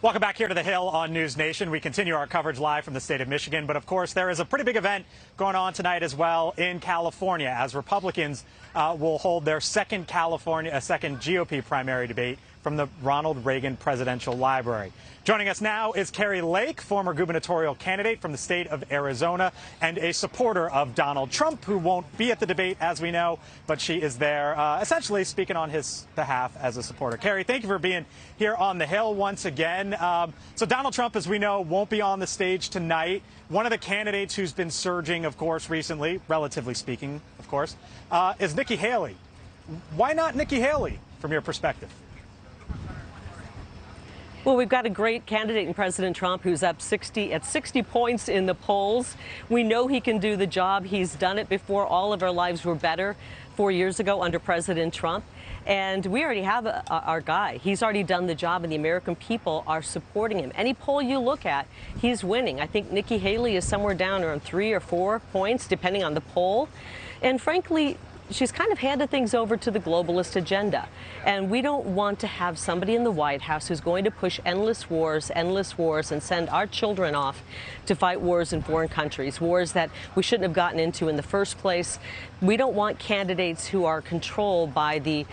Welcome back here to the Hill on News Nation. We continue our coverage live from the state of Michigan. But, of course, there is a pretty big event going on tonight as well in California as Republicans will hold their second GOP primary debate from the Ronald Reagan Presidential Library. Joining us now is Kari Lake, former gubernatorial candidate from the state of Arizona and a supporter of Donald Trump, who won't be at the debate, as we know, but she is there essentially speaking on his behalf as a supporter. Kari, thank you for being here on the Hill once again. So Donald Trump, as we know, won't be on the stage tonight. One of the candidates who's been surging, of course, recently, relatively speaking, of course, is Nikki Haley. Why not Nikki Haley, from your perspective? Well, we've got a great candidate in President Trump who's up 60 points in the polls. We know he can do the job. He's done it before. All of our lives were better 4 years ago under President Trump. And we already have our guy. He's already done the job, and the American people are supporting him. Any poll you look at, he's winning. I think Nikki Haley is somewhere down around 3 or 4 points, depending on the poll. And frankly, she's kind of handed things over to the globalist agenda. And we don't want to have somebody in the White House who's going to push endless wars, and send our children off to fight wars in foreign countries, wars that we shouldn't have gotten into in the first place. We don't want candidates who are controlled by the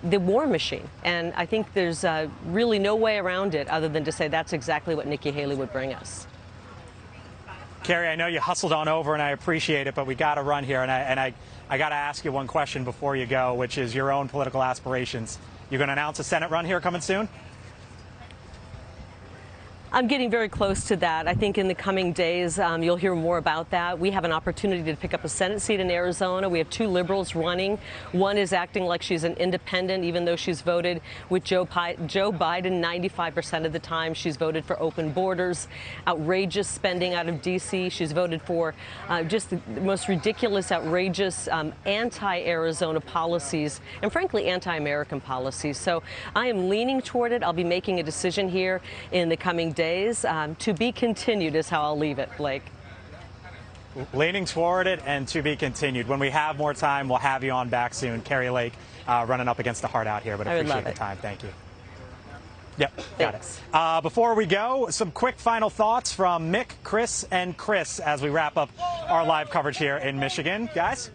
war machine. And I think there's really no way around it other than to say that's exactly what Nikki Haley would bring us. Kari, I know you hustled on over, and I appreciate it, but we got to run here, and I got to ask you one question before you go, which is your own political aspirations. You going to announce a Senate run here coming soon? I'm getting very close to that. I think in the coming days, you'll hear more about that. We have an opportunity to pick up a Senate seat in Arizona. We have 2 liberals running. One is acting like she's an independent, even though she's voted with Joe Biden 95% of the time. She's voted for open borders, outrageous spending out of D.C. She's voted for just the most ridiculous, outrageous anti-Arizona policies and, frankly, anti-American policies. So I am leaning toward it. I'll be making a decision here in the coming days. To be continued is how I'll leave it, Blake. Leaning toward it and to be continued. When we have more time, we'll have you on back soon. Kari Lake running up against the heart out here, but I appreciate the time. Thank you. Yep, got it. Before we go, some quick final thoughts from Mick, Chris, and Chris as we wrap up our live coverage here in Michigan. Guys?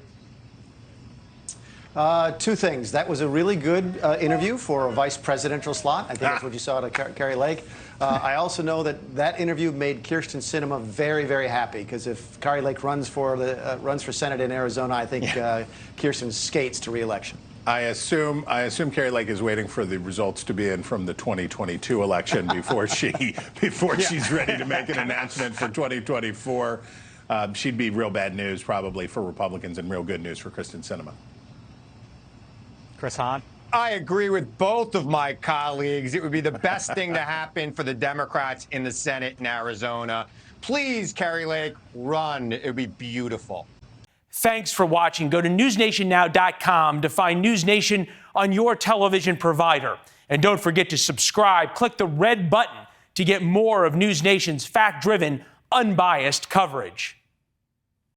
2 things. That was a really good interview for a vice presidential slot. I think that's what you saw to Kari Lake. I also know that interview made Kyrsten Sinema very, very happy, because if Kari Lake runs for Senate in Arizona, I think Kyrsten skates to re-election. I assume Kari Lake is waiting for the results to be in from the 2022 election before she's ready to make an announcement for 2024. She'd be real bad news probably for Republicans and real good news for Kyrsten Sinema. Chris Hahn? I agree with both of my colleagues. It would be the best thing to happen for the Democrats in the Senate in Arizona. Please, Kari Lake, run. It would be beautiful. Thanks for watching. Go to newsnationnow.com to find News Nation on your television provider. And don't forget to subscribe. Click the red button to get more of News Nation's fact-driven, unbiased coverage.